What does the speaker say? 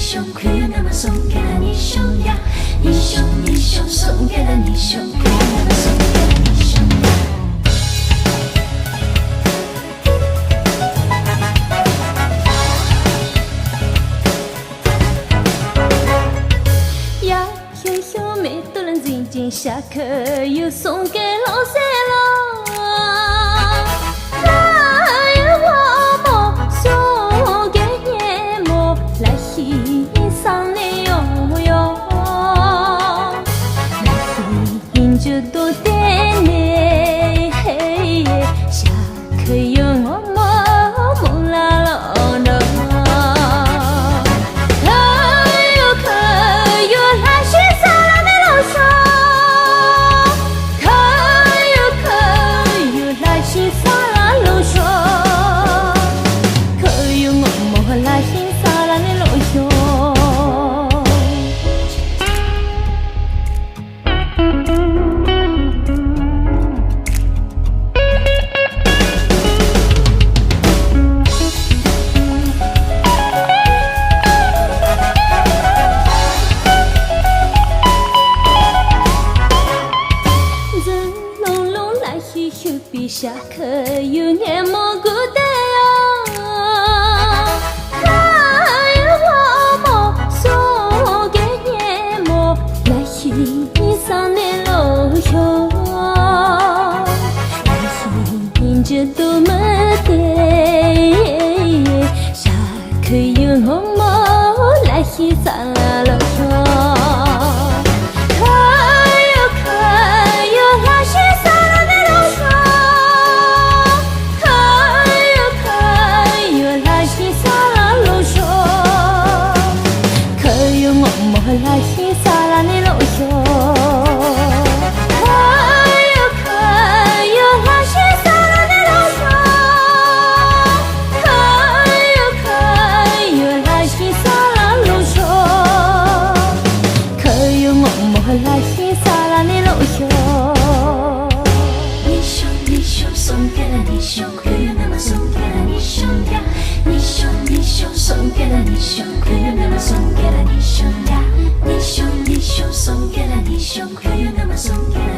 兄，冬那么送给了你兄呀，你兄送给了你兄，冬那么送给了你兄呀。呀嘿呦，每个人静静下课又送给老师了。就多点呢，嘿耶，下课有我梦啦喽喽，可有来去啥啦没老说，可有来去啥啦老说，可有我来去啥啦没老说。比下课有眼蘑菇的哦，还有我们送给眼蘑来欣赏的路哟，来欣着多么的，下课有我们来欣赏路哟。来欣赏啦你老兄，可有来欣赏啦你老兄，可有来欣赏啦老兄，可有我来欣赏啦你老兄。你兄送给了你兄，可有那么送给了你兄呀，你兄送给了你兄，可有那么送给了你兄呀。你兄送给了你兄，可有那么送给了